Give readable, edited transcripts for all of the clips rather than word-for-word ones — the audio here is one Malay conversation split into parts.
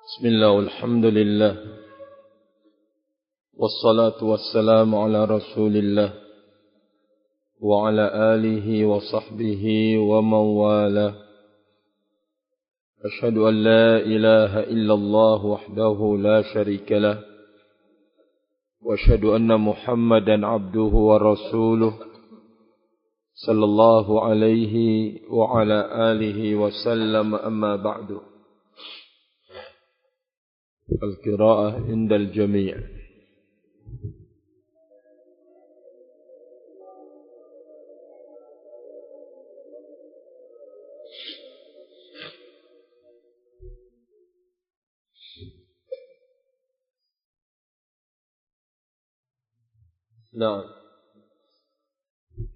Bismillah, walhamdulillah, wassalatu wassalamu ala rasulillah, wa ala alihi wa sahbihi wa mawala. Ashhadu an la ilaha illallah wahdahu la sharika lah, wa ashhadu anna Muhammadan abduhu wa rasuluh, sallallahu alaihi wa ala alihi wa sallam, amma ba'du. Al-qira'ah indal jami'. Nah,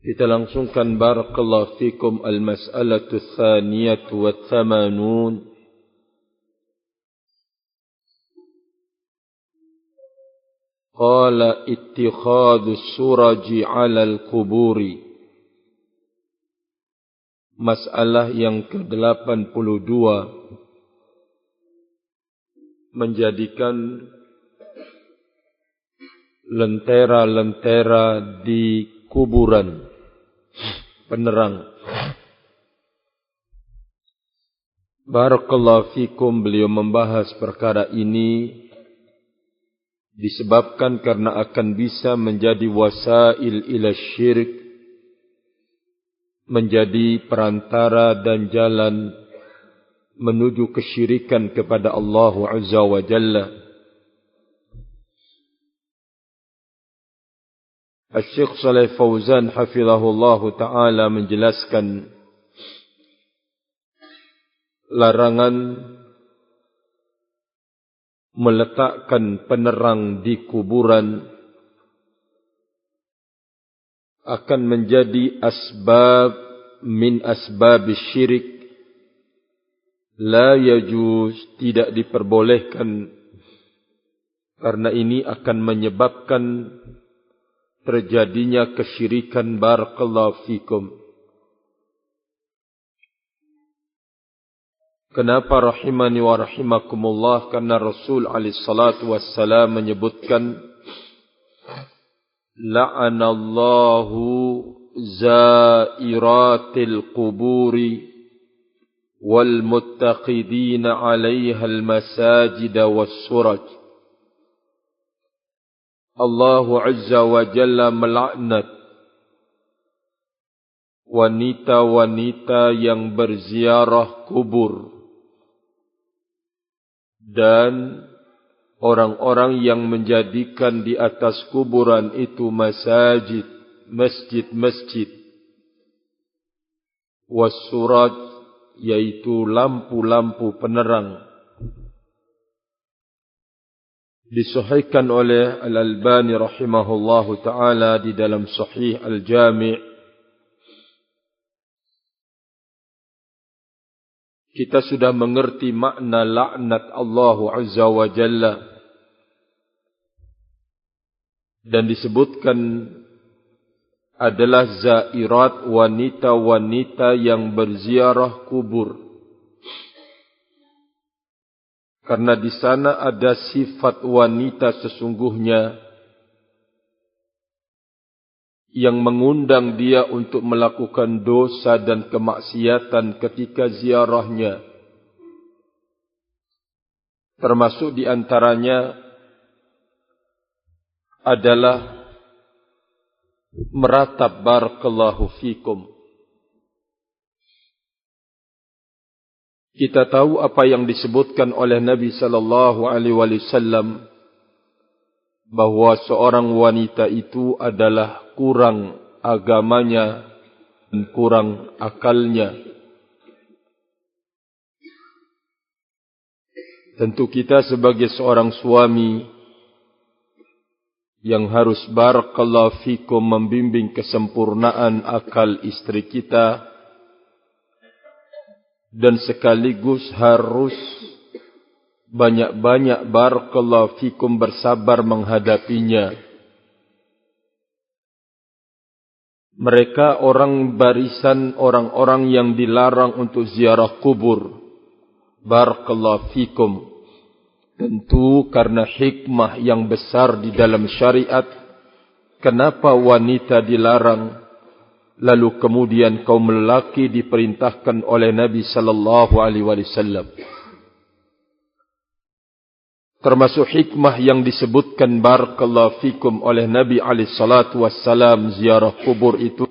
kita langsungkan barakallahu fikum al-mas'alatu tsaniyatu wa thamanun. Qala ittikhadhu suraji 'ala al-quburi. Masalah yang ke-82, menjadikan lentera-lentera di kuburan penerang. Barakallahu fikum, beliau membahas perkara ini disebabkan karena akan bisa menjadi wasail ila syirik, menjadi perantara dan jalan menuju kesyirikan kepada Allah Azza wa Jalla. Asy-Syaikh Shalih Fauzan hafizahullah ta'ala menjelaskan larangan meletakkan penerang di kuburan akan menjadi asbab min asbab syirik, la yajuz, tidak diperbolehkan, karena ini akan menyebabkan terjadinya kesyirikan. Barakallahu fikum. Kenapa rahimani wa rahimakumullah? Karena Rasul alaihi salatu wassalam menyebutkan, la'anallahu zairatil quburi wal muttaqidina 'alaiha al masajid was suraj. Allah Azza wa Jalla melaknat wanita-wanita yang berziarah kubur dan orang-orang yang menjadikan di atas kuburan itu masajid, masjid-masjid, wassuraj, yaitu lampu-lampu penerang. Disahihkan oleh Al-Albani rahimahullahu ta'ala di dalam Sahih Al-Jami'. Kita sudah mengerti makna laknat Allah Azza wa Jalla, dan disebutkan adalah zairat, wanita-wanita yang berziarah kubur, karena di sana ada sifat wanita sesungguhnya yang mengundang dia untuk melakukan dosa dan kemaksiatan ketika ziarahnya. Termasuk di antaranya adalah meratap, barakallahu fikum. Kita tahu apa yang disebutkan oleh Nabi sallallahu alaihi wasallam, bahwa seorang wanita itu adalah kurang agamanya dan kurang akalnya. Tentu kita sebagai seorang suami yang harus barakallahu fikum membimbing kesempurnaan akal istri kita, dan sekaligus harus banyak-banyak barakallahu fikum bersabar menghadapinya. Mereka orang barisan orang-orang yang dilarang untuk ziarah kubur. Barakallahu fikum. Tentu karena hikmah yang besar di dalam syariat, kenapa wanita dilarang, lalu kemudian kaum lelaki diperintahkan oleh Nabi sallallahu alaihi wasallam. Termasuk hikmah yang disebutkan barakallahu fikum oleh Nabi alaihi salatu wassalam, ziarah kubur itu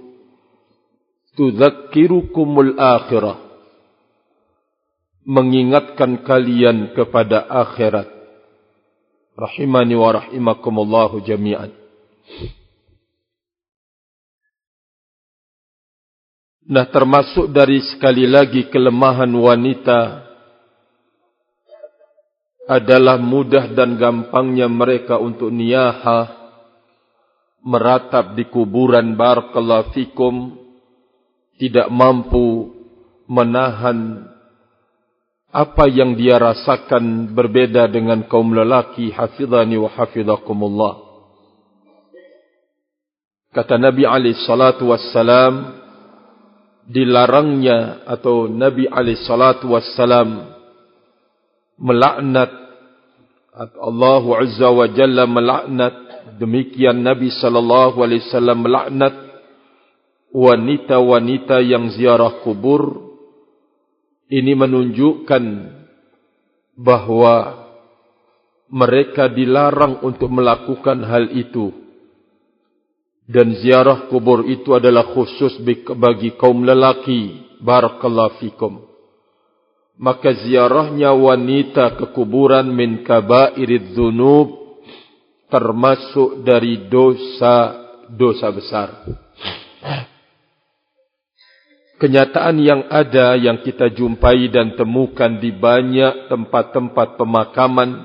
tudzakkirukumul akhirah, mengingatkan kalian kepada akhirat. Rahimani wa rahimakumullahu jami'an. Nah, termasuk dari sekali lagi kelemahan wanita adalah mudah dan gampangnya mereka untuk niyahah, meratap di kuburan barakallahu fikum, tidak mampu menahan apa yang dia rasakan berbeda dengan kaum lelaki. Hafizani wa hafizakumullah. Kata Nabi alaihi salatu wassalam, dilarangnya atau Nabi alaihi salatu wassalam melaknat, Allah azza wa jalla melaknat, demikian Nabi sallallahu alaihi wasallam melaknat wanita-wanita yang ziarah kubur. Ini menunjukkan bahawa mereka dilarang untuk melakukan hal itu. Dan ziarah kubur itu adalah khusus bagi kaum lelaki. Barakallahu fikum. Maka ziarahnya wanita ke kuburan min kabairidz dzunub, termasuk dari dosa besar. Kenyataan yang ada, yang kita jumpai dan temukan di banyak tempat-tempat pemakaman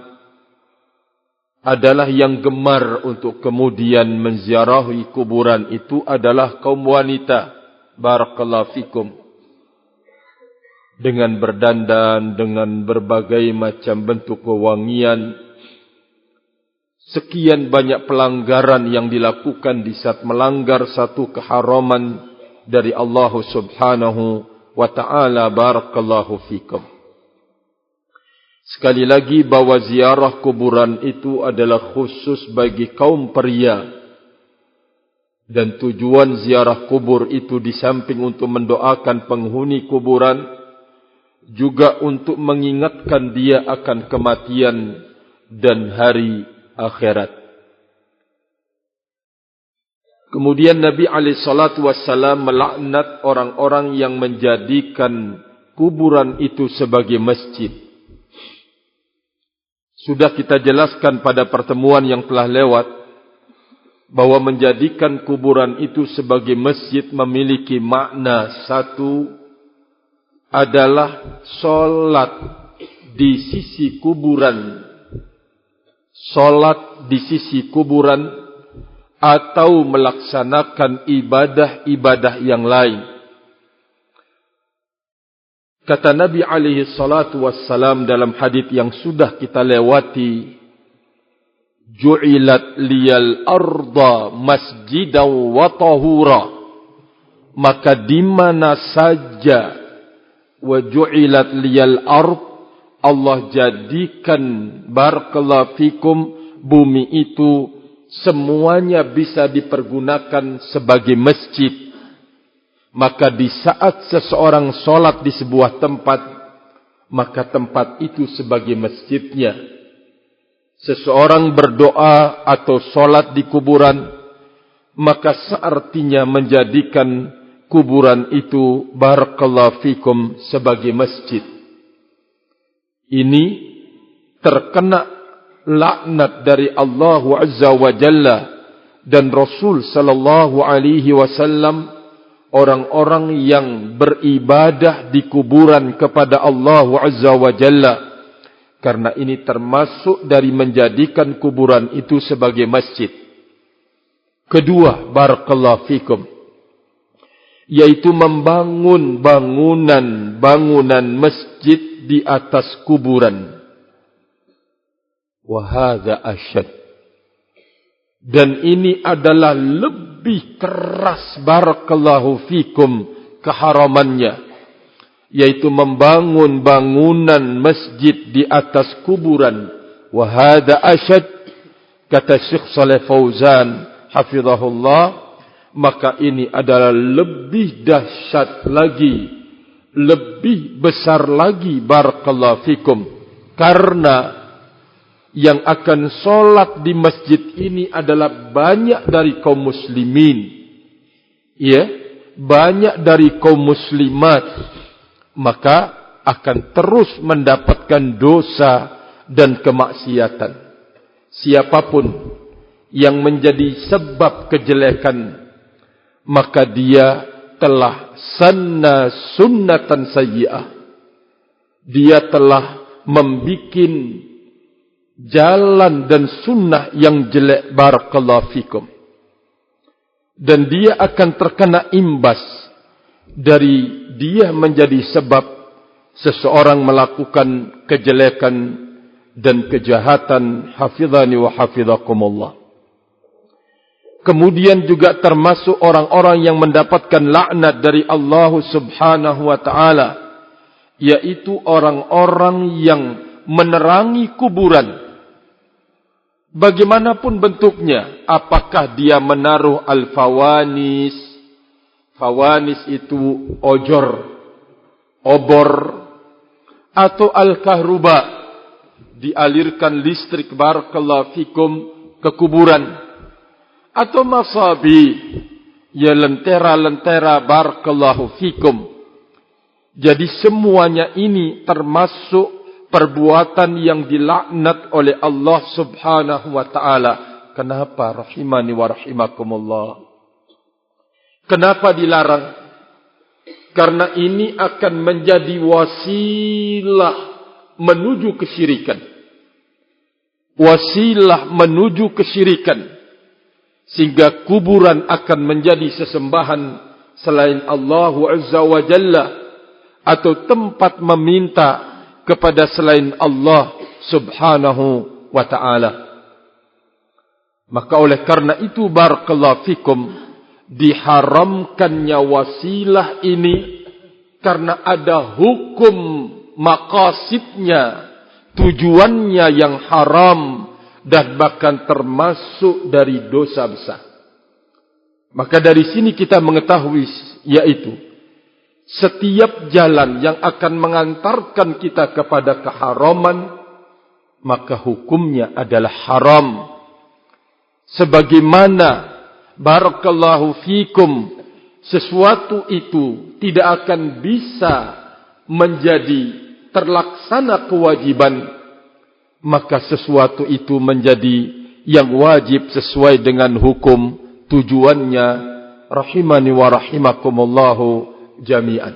adalah yang gemar untuk kemudian menziarahi kuburan itu adalah kaum wanita. Barakallahu fikum. Dengan berdandan, dengan berbagai macam bentuk wewangian. Sekian banyak pelanggaran yang dilakukan di saat melanggar satu keharaman dari Allah subhanahu wa ta'ala. Barakallahu fikum. Sekali lagi bahawa ziarah kuburan itu adalah khusus bagi kaum pria. Dan tujuan ziarah kubur itu di samping untuk mendoakan penghuni kuburan, juga untuk mengingatkan dia akan kematian dan hari akhirat. Kemudian Nabi SAW melaknat orang-orang yang menjadikan kuburan itu sebagai masjid. Sudah kita jelaskan pada pertemuan yang telah lewat, bahawa menjadikan kuburan itu sebagai masjid memiliki makna. Satu adalah solat di sisi kuburan. Solat di sisi kuburan atau melaksanakan ibadah-ibadah yang lain. Kata Nabi alaihi salatu wassalam dalam hadits yang sudah kita lewati, ju'ilat liyal arda masjidan wa tahura, maka di mana saja wa ju'ilat liyal ard, Allah jadikan barakallahu fikum bumi itu semuanya bisa dipergunakan sebagai masjid. Maka di saat seseorang solat di sebuah tempat, maka tempat itu sebagai masjidnya. Seseorang berdoa atau solat di kuburan, maka seartinya menjadikan kuburan itu barakallahu fikum sebagai masjid. Ini terkena laknat dari Allah Azza wa Jalla dan Rasul sallallahu alaihi wasallam, orang-orang yang beribadah di kuburan kepada Allah Azza wa Jalla. Karena ini termasuk dari menjadikan kuburan itu sebagai masjid. Kedua, barakallahu fikum, yaitu membangun bangunan masjid di atas kuburan. Wahada asyad. Dan ini adalah lebih keras barakallahu fikum keharamannya, yaitu membangun bangunan masjid di atas kuburan wa hadha ashad, kata Syekh Shalih Fauzan hafizahullah, maka ini adalah lebih dahsyat lagi, lebih besar lagi, barakallahu fikum, karena yang akan solat di masjid ini adalah banyak dari kaum muslimin, ya, banyak dari kaum muslimat, maka akan terus mendapatkan dosa dan kemaksiatan. Siapapun yang menjadi sebab kejelekan, maka dia telah sanna sunnatan sayyi'ah. Dia telah membikin jalan dan sunnah yang jelek, barakallahu fikum. Dan dia akan terkena imbas dari dia menjadi sebab seseorang melakukan kejelekan dan kejahatan, hafizani wa hafizakumullah. Kemudian juga termasuk orang-orang yang mendapatkan laknat dari Allah Subhanahu wa taala, yaitu orang-orang yang menerangi kuburan. Bagaimanapun bentuknya, apakah dia menaruh al-fawanis, fawanis itu ojor, obor, atau al-kahruba, dialirkan listrik, barakallahu fikum, ke kuburan, atau masabi, ya lentera-lentera, barakallahu fikum. Jadi semuanya ini termasuk perbuatan yang dilaknat oleh Allah Subhanahu wa taala. Kenapa? Rahimani wa rahimakumullah. Kenapa dilarang? Karena ini akan menjadi wasilah menuju kesyirikan. Wasilah menuju kesyirikan. Sehingga kuburan akan menjadi sesembahan selain Allah Azza wa Jalla, atau tempat meminta kepada selain Allah Subhanahu wa ta'ala. Maka oleh karena itu, barakallahu fikum, diharamkannya wasilah ini karena ada hukum maqasidnya, tujuannya yang haram dan bahkan termasuk dari dosa besar. Maka dari sini kita mengetahui, yaitu setiap jalan yang akan mengantarkan kita kepada keharaman, maka hukumnya adalah haram. Sebagaimana, barakallahu fikum, sesuatu itu tidak akan bisa menjadi terlaksana kewajiban, maka sesuatu itu menjadi yang wajib sesuai dengan hukum tujuannya, rahimani wa rahimakumullahu jami'an.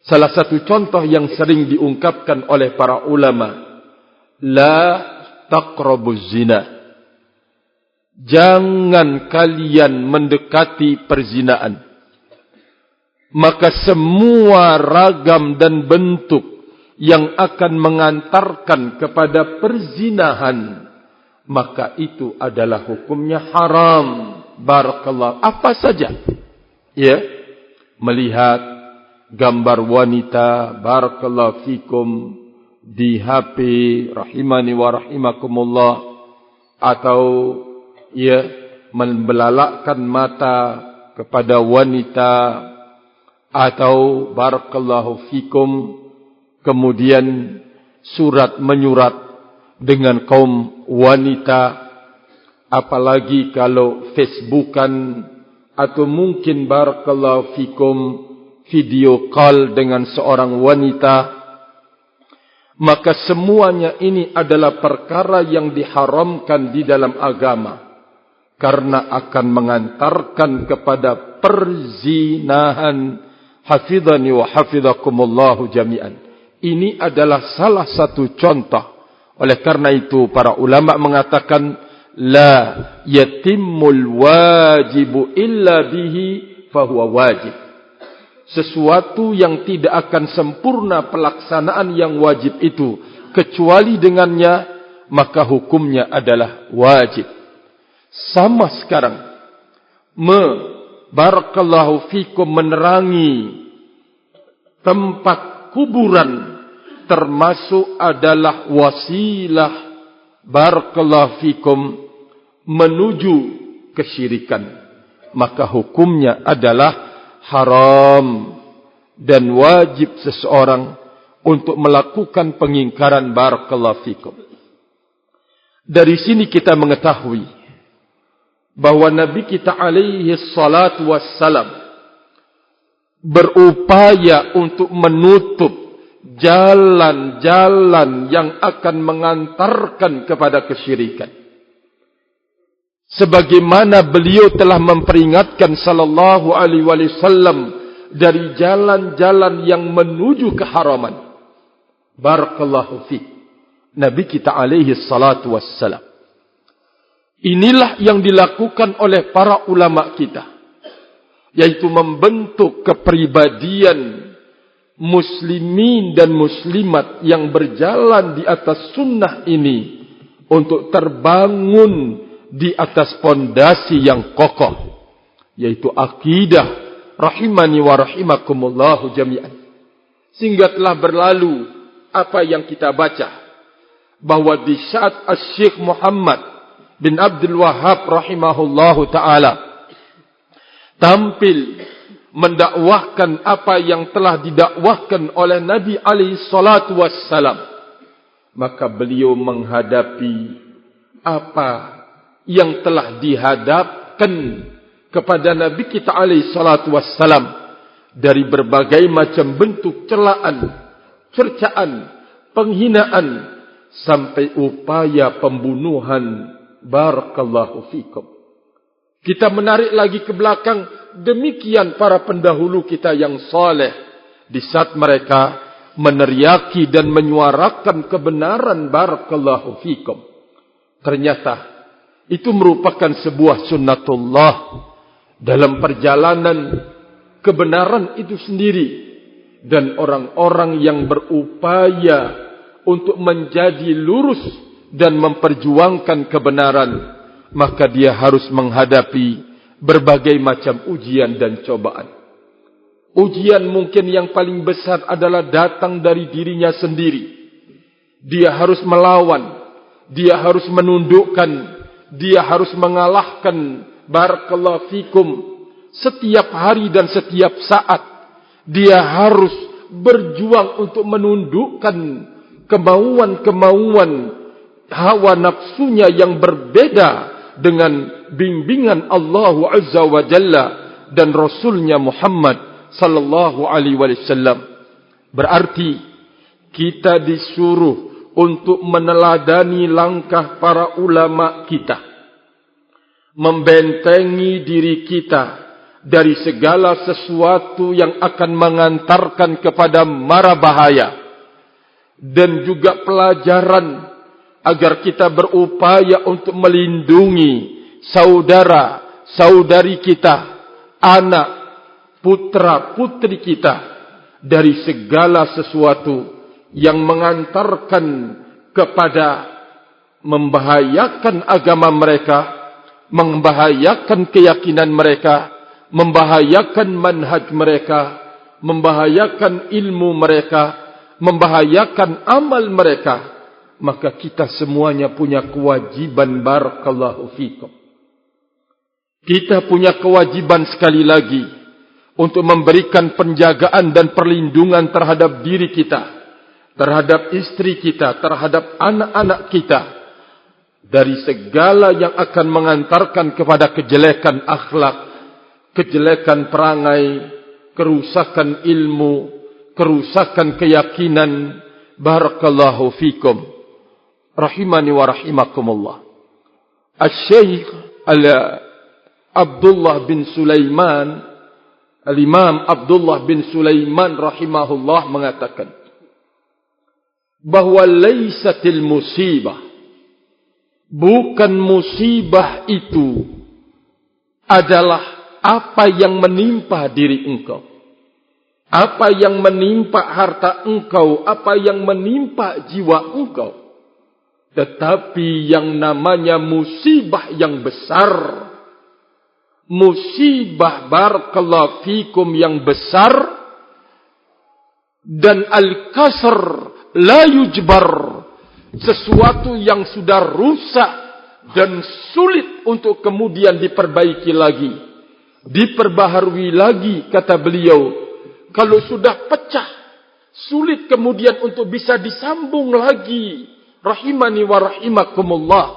Salah satu contoh yang sering diungkapkan oleh para ulama, la taqrabuz zina. Jangan kalian mendekati perzinaan. Maka semua ragam dan bentuk yang akan mengantarkan kepada perzinahan, maka itu adalah hukumnya haram. Barakallah. Apa saja, ya, melihat gambar wanita, barakallahu fikum, di HP, rahimani wa rahimakumullah, atau ya, membelalakkan mata kepada wanita, atau barakallahu fikum, kemudian surat menyurat dengan kaum wanita, apalagi kalau Facebookan, atau mungkin barakallahu fikum video call dengan seorang wanita, maka semuanya ini adalah perkara yang diharamkan di dalam agama, karena akan mengantarkan kepada perzinahan. Hafidhani wa hafidhakumullahu jami'an. Ini adalah salah satu contoh. Oleh karena itu para ulama mengatakan, la yatimmul wajibu illa bihi fahuwa wajib. Sesuatu yang tidak akan sempurna pelaksanaan yang wajib itu kecuali dengannya, maka hukumnya adalah wajib. Sama sekarang, barakallahu fikum, menerangi tempat kuburan termasuk adalah wasilah barakallahu fikum menuju kesyirikan, maka hukumnya adalah haram dan wajib seseorang untuk melakukan pengingkaran barakallahu fikum. Dari sini kita mengetahui bahwa Nabi kita alaihi salatu wassalam berupaya untuk menutup jalan-jalan yang akan mengantarkan kepada kesyirikan. Sebagaimana beliau telah memperingatkan sallallahu alaihi wasallam dari jalan-jalan yang menuju keharaman. Barakallahu fiik. Nabi kita alaihi salatu wassalam. Inilah yang dilakukan oleh para ulama kita, yaitu membentuk kepribadian muslimin dan muslimat yang berjalan di atas sunnah ini untuk terbangun di atas pondasi yang kokoh, yaitu akidah rahimani wa rahimakumullahu jami'an. Sehingga telah berlalu apa yang kita baca, bahwa di saat Syekh Muhammad bin Abdul Wahhab rahimahullahu ta'ala tampil mendakwahkan apa yang telah didakwahkan oleh Nabi alaihi salatu wassalam, maka beliau menghadapi apa yang telah dihadapkan kepada Nabi kita alaihi salatu wassalam dari berbagai macam bentuk celaan, cercaan, penghinaan, sampai upaya pembunuhan. Barakallahu fikum. Kita menarik lagi ke belakang, demikian para pendahulu kita yang saleh, di saat mereka meneriaki dan menyuarakan kebenaran. Barakallahu fikum. Ternyata itu merupakan sebuah sunnatullah dalam perjalanan kebenaran itu sendiri, dan orang-orang yang berupaya untuk menjadi lurus dan memperjuangkan kebenaran, maka dia harus menghadapi berbagai macam ujian dan cobaan. Ujian mungkin yang paling besar adalah datang dari dirinya sendiri. Dia harus melawan, dia harus menundukkan, dia harus mengalahkan. Barakallahu fikum. Setiap hari dan setiap saat dia harus berjuang untuk menundukkan kemauan-kemauan hawa nafsunya yang berbeda dengan bimbingan Allah Azza wa Jalla dan Rasulnya Muhammad sallallahu alaihi wasallam. Berarti kita disuruh untuk meneladani langkah para ulama kita, membentengi diri kita dari segala sesuatu yang akan mengantarkan kepada mara bahaya, dan juga pelajaran agar kita berupaya untuk melindungi saudara-saudari kita, anak, putra-putri kita dari segala sesuatu yang mengantarkan kepada membahayakan agama mereka, membahayakan keyakinan mereka, membahayakan manhaj mereka, membahayakan ilmu mereka, membahayakan amal mereka. Maka kita semuanya punya kewajiban. Barakallahu fikum. Kita punya kewajiban sekali lagi untuk memberikan penjagaan dan perlindungan terhadap diri kita, terhadap istri kita, terhadap anak-anak kita, dari segala yang akan mengantarkan kepada kejelekan akhlak, kejelekan perangai, kerusakan ilmu, kerusakan keyakinan. Barakallahu fikum. Rahimani wa rahimakumullah. Al-Syeikh Abdullah bin Sulaiman, Al-Imam Abdullah bin Sulaiman rahimahullah mengatakan bahawa laisatil musibah, bukan musibah itu adalah apa yang menimpa diri engkau, apa yang menimpa harta engkau, apa yang menimpa jiwa engkau. Tetapi yang namanya musibah yang besar, musibah barakallahu fikum yang besar, dan al-kasr la yujbar, sesuatu yang sudah rusak dan sulit untuk kemudian diperbaiki lagi, diperbaharui lagi, kata beliau. Kalau sudah pecah, sulit kemudian untuk bisa disambung lagi. Rahimani wa rahimakumullah,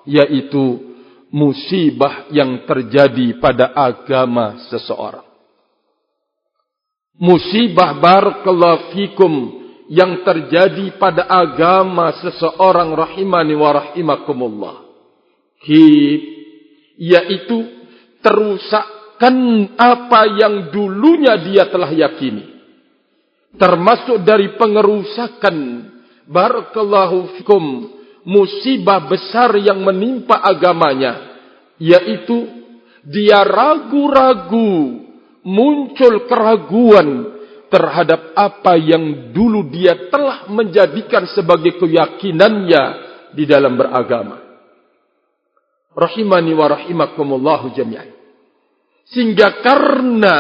yaitu musibah yang terjadi pada agama seseorang. Musibah barakallahu fikum yang terjadi pada agama seseorang, rahimani wa rahimakumullah, yaitu terusakkan apa yang dulunya dia telah yakini. Termasuk dari pengerusakan barakallahu fikum musibah besar yang menimpa agamanya, yaitu dia ragu-ragu, muncul keraguan terhadap apa yang dulu dia telah menjadikan sebagai keyakinannya di dalam beragama. Rahimani wa rahimakumullahu jami'an. Sehingga karena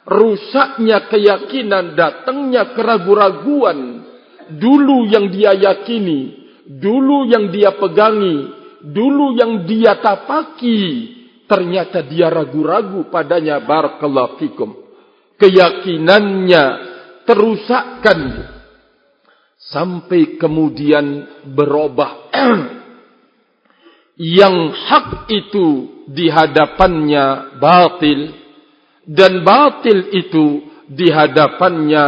rusaknya keyakinan, datangnya keraguan-raguan, dulu yang dia yakini, dulu yang dia pegangi, dulu yang dia tapaki, ternyata dia ragu-ragu padanya, barakallahu fikum. Keyakinannya terusakkan sampai kemudian berubah. Yang hak itu di hadapannya batil, dan batil itu di hadapannya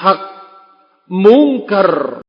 hak. Mungkar